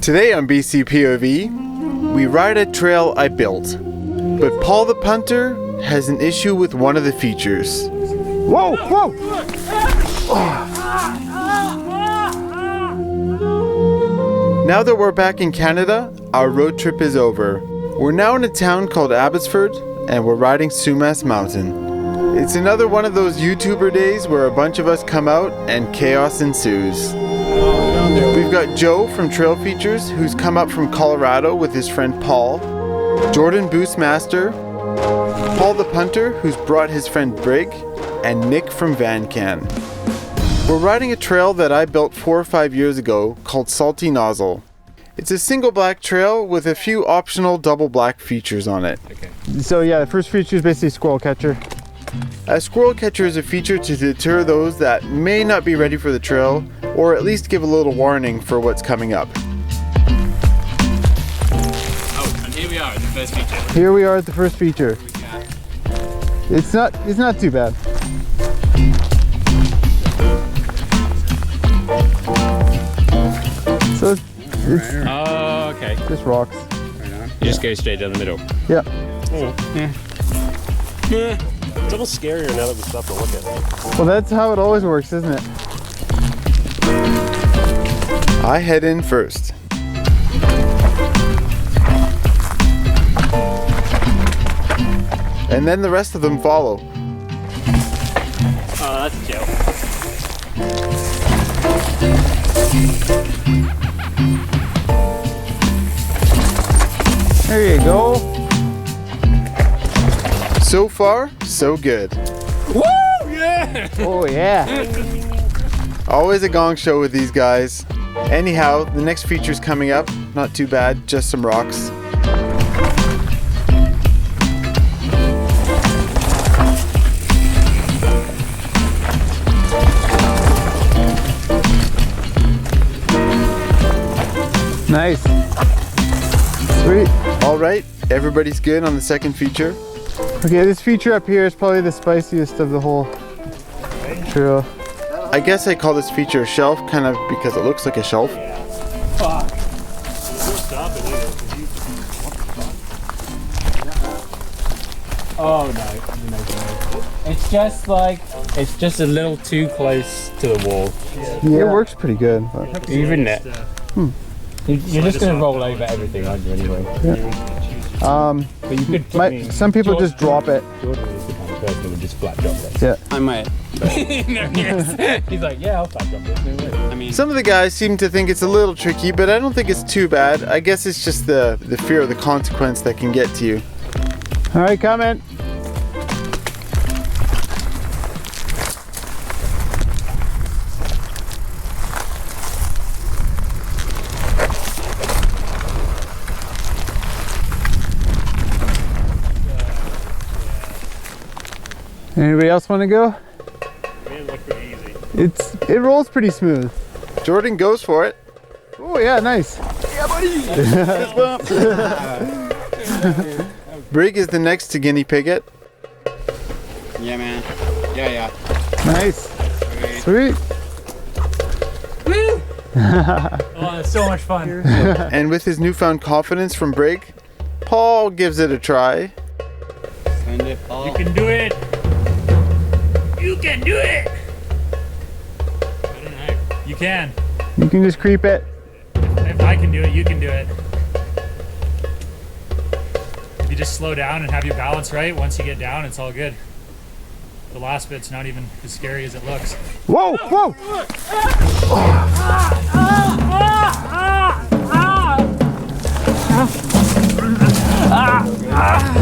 Today on BC POV, we ride a trail I built, but Paul the Punter has an issue with one of the features. Whoa, whoa! Now that we're back in Canada, our road trip is over. We're now in a town called Abbotsford, and we're riding Sumas Mountain. It's another one of those YouTuber days where a bunch of us come out and chaos ensues. We've got Joe from Trail Features, who's come up from Colorado with his friend Paul, Jordan Boostmaster, Paul the Punter, who's brought his friend Brig, and Nick from VanCan. We're riding a trail that I built 4 or 5 years ago called Salty Nozzle. It's a single black trail with a few optional double black features on it. Okay. So yeah, the first feature is basically squirrel catcher. A squirrel catcher is a feature to deter those that may not be ready for the trail, or at least give a little warning for what's coming up. Oh, and here we are at the first feature. Here we are at the first feature. It's not too bad. So it's Oh, okay. just rocks. You just go straight down the middle. Yeah. Yeah. It's a little scarier now that we stop to look at it. Well, that's how it always works, isn't it? I head in first. And then the rest of them follow. Oh, that's a joke. There you go. So far, so good. Woo! Yeah! Oh yeah. Always a gong show with these guys. Anyhow, the next feature's coming up. Not too bad, just some rocks. Nice. Sweet. All right, everybody's good on the second feature. Okay, this feature up here is probably the spiciest of the whole trail. I guess I call this feature a shelf, kind of because it looks like a shelf. Oh no. It's just a little too close to the wall. Yeah, it works pretty good. But. Even it. You're just gonna roll over everything, aren't you, anyway? Yeah. But you could Some people just drop it. Jordan is the kind of person who would just flat drop this. Yeah. I might. No, yes. He's like, yeah, I'll flat drop this. No way. I mean, Some of the guys seem to think it's a little tricky, but I don't think it's too bad. I guess it's just the fear of the consequence that can get to you. All right, comment. Anybody else want to go? it looked pretty easy. It rolls pretty smooth. Jordan goes for it. Oh yeah, nice. Brig is the next to guinea pig it. Yeah, man. Yeah. Nice. Sweet. Oh, it's so much fun. And with his newfound confidence from Brig, Paul gives it a try. Send it, Paul. You can do it. You can do it. I don't know. You can. You can just creep it. If I can do it, you can do it. If you just slow down and have your balance right, once you get down, it's all good. The last bit's not even as scary as it looks. Whoa, whoa.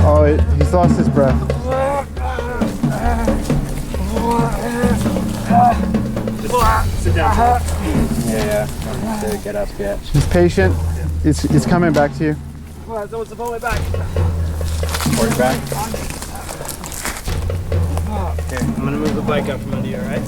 Oh, he's lost his breath. Sit down. Yeah. Get up yet. He's patient. It's coming back to you. Well, it's almost all the way back. Forward back. Okay, I'm gonna move the bike up from under you, alright?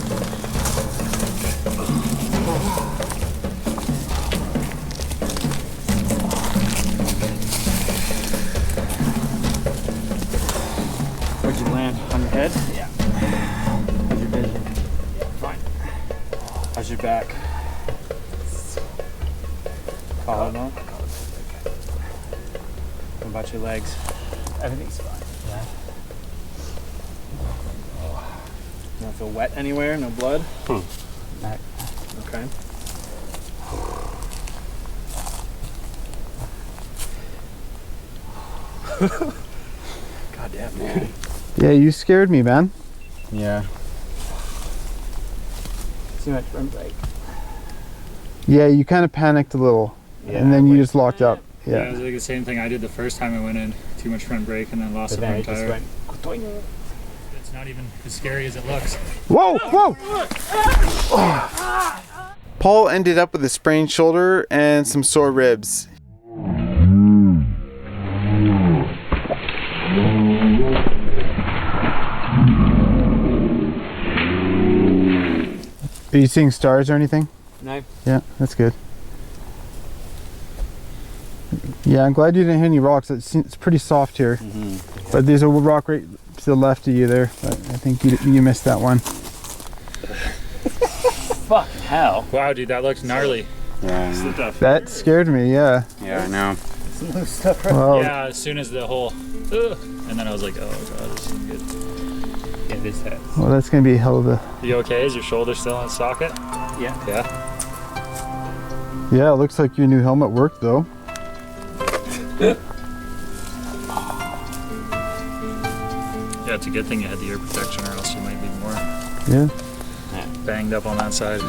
Where'd you land? On your head? Yeah. How's your vision? Fine. How's your back? Collarbone. What about your legs? Everything's fine. Yeah. You don't feel wet anywhere? No blood? Neck. Okay. God damn, man. Yeah, you scared me, man. Yeah. Too much front brake. Yeah, you kind of panicked a little, Yeah, and then you just locked up. Yeah, it Yeah. was like the same thing I did the first time I went in. Too much front brake and then lost But the then front it just tire. went. It's not even as scary as it looks. Whoa, whoa! Paul ended up with a sprained shoulder and some sore ribs. Are you seeing stars or anything? No. Yeah, that's good. Yeah, I'm glad you didn't hit any rocks. It's pretty soft here. But there's a rock right to the left of you there. But I think you missed that one. Fucking hell. Wow, dude, that looks gnarly. Yeah. Slipped off. That scared me, yeah. Yeah, I know. Well, Yeah, as soon as the whole, and then I was like, oh god, this isn't good. Yeah, this hurts. well, that's going to be a hell of a... You okay? Is your shoulder still in its socket? Yeah. Yeah. Yeah, it looks like your new helmet worked, though. Yeah, it's a good thing you had the ear protection, or else you might be more Yeah. banged up on that side. So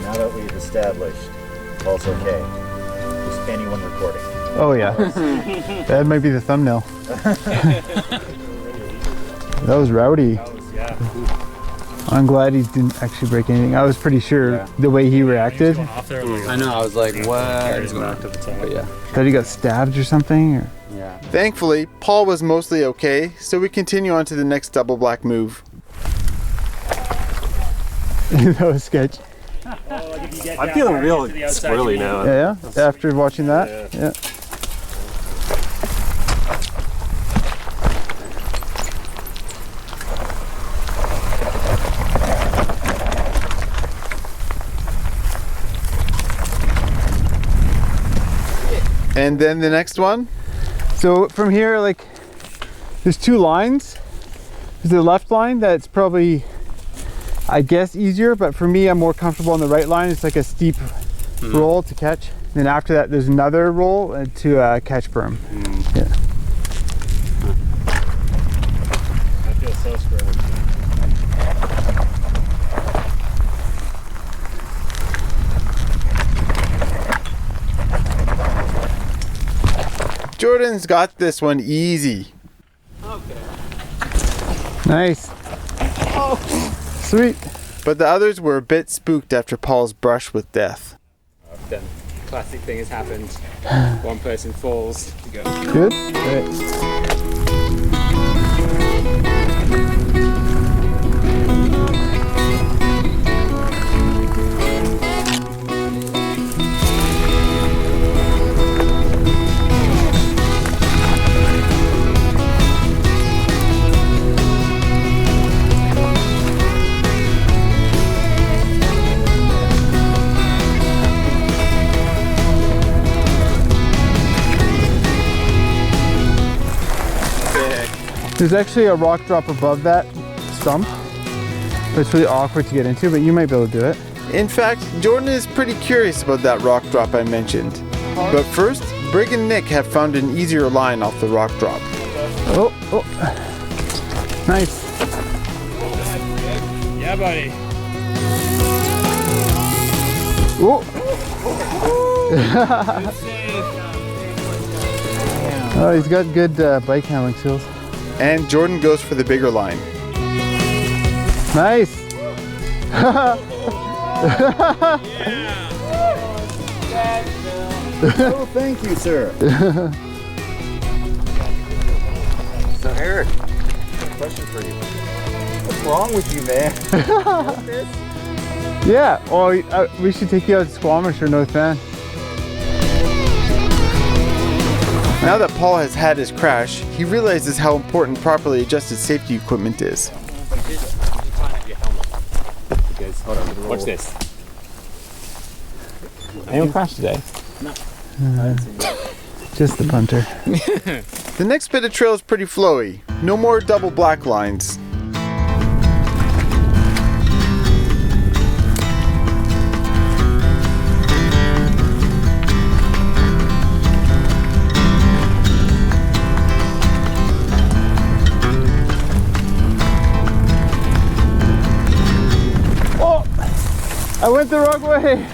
now that we've established Paul's okay, is anyone recording? Oh, yeah. That might be the thumbnail. That was rowdy. That was, yeah. I'm glad he didn't actually break anything. I was pretty sure the way he reacted. Going off there, like, I know, I was like, what? carried him back to the top. But yeah. That he got stabbed or something? Or... Yeah. Thankfully, Paul was mostly okay, so we continue on to the next double black move. That was sketch. I'm feeling real squirrely now. Yeah, after watching that. Yeah. And then the next one? So from here, like, there's two lines. There's the left line that's probably, I guess, easier, but for me, I'm more comfortable on the right line. It's like a steep roll to catch. Then after that, there's another roll to catch berm. Yeah. I feel so squirrely. Jordan's got this one easy. Nice. Sweet. But the others were a bit spooked after Paul's brush with death. Then classic thing has happened. One person falls. You go. Good? Right. There's actually a rock drop above that stump. It's really awkward to get into, but you might be able to do it. In fact, Jordan is pretty curious about that rock drop I mentioned. But first, Brig and Nick have found an easier line off the rock drop. Oh, oh. Nice. Yeah, buddy. Oh. Oh, he's got good bike handling skills. And Jordan goes for the bigger line. Nice. Oh, thank you, sir. So, Eric, question for you. What's wrong with you, man? Yeah, well, we should take you out to Squamish or North Van. Now that Paul has had his crash, he realizes how important properly adjusted safety equipment is. Watch this. Anyone crash today? No. Just the punter. The next bit of trail is pretty flowy. No more double black lines. I went the wrong way.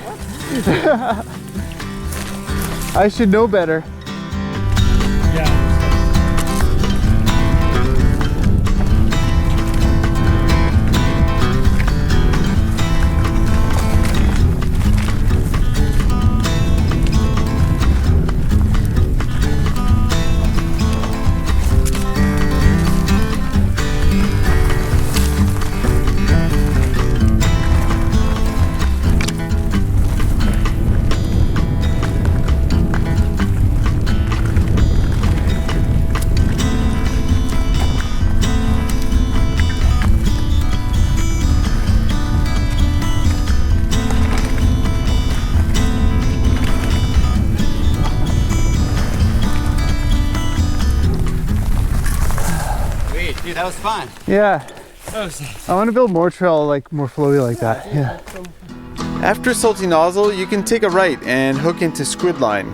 I should know better. Yeah. Dude, that was fun. Yeah. I want to build more trail, like more flowy like that. Yeah. After Salty Nozzle, you can take a right and hook into Squid Line.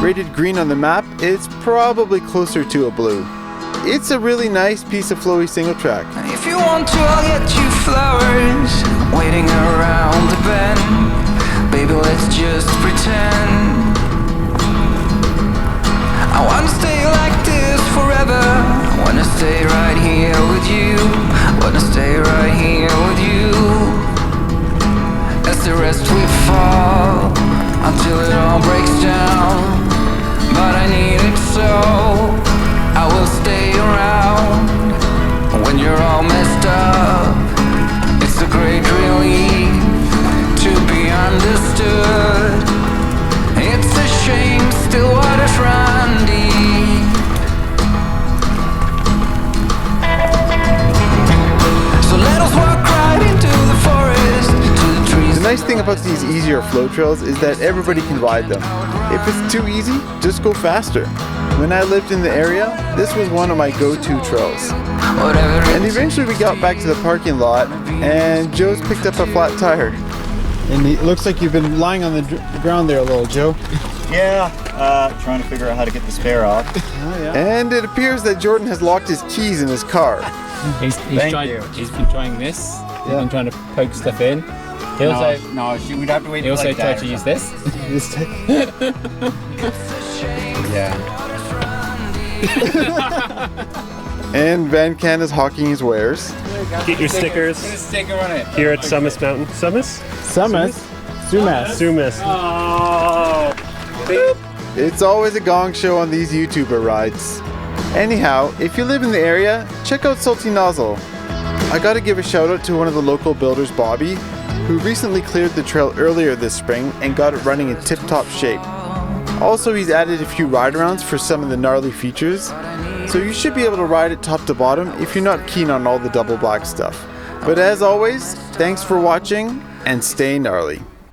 Rated green on the map, it's probably closer to a blue. It's a really nice piece of flowy single track. If you want to, I'll get you flowers waiting around the bend. Baby, let's just pretend. I wanna stay like this forever. I wanna stay right here with you. Wanna stay right here with you. As the rest we fall until it all breaks down. But I need it so I will stay around when you're all messed up. It's a great relief to be understood. It's a shame still water's run deep. So let us walk right into the forest, to the trees. The nice thing about these easier flow trails is that everybody can ride them. If it's too easy, just go faster. When I lived in the area, this was one of my go-to trails. And eventually we got back to the parking lot and Joe's picked up a flat tire. And it looks like you've been lying on the ground there a little, Joe. Yeah, trying to figure out how to get the spare off. Oh, yeah. And it appears that Jordan has locked his keys in his car. He's been trying this. He's been trying to poke stuff in. He also, we'd have to wait. he also tried to use this. Yeah. And Van Can is hawking his wares. Get your stickers Sticker on it. here at Sumas Mountain. Sumas? Sumas. Sumas. It's always a gong show on these YouTuber rides. Anyhow, if you live in the area, check out Salty Nozzle. I gotta give a shout out to one of the local builders, Bobby, who recently cleared the trail earlier this spring and got it running in tip-top shape. Also, he's added a few ride-arounds for some of the gnarly features, so you should be able to ride it top to bottom if you're not keen on all the double black stuff. But as always, thanks for watching and stay gnarly.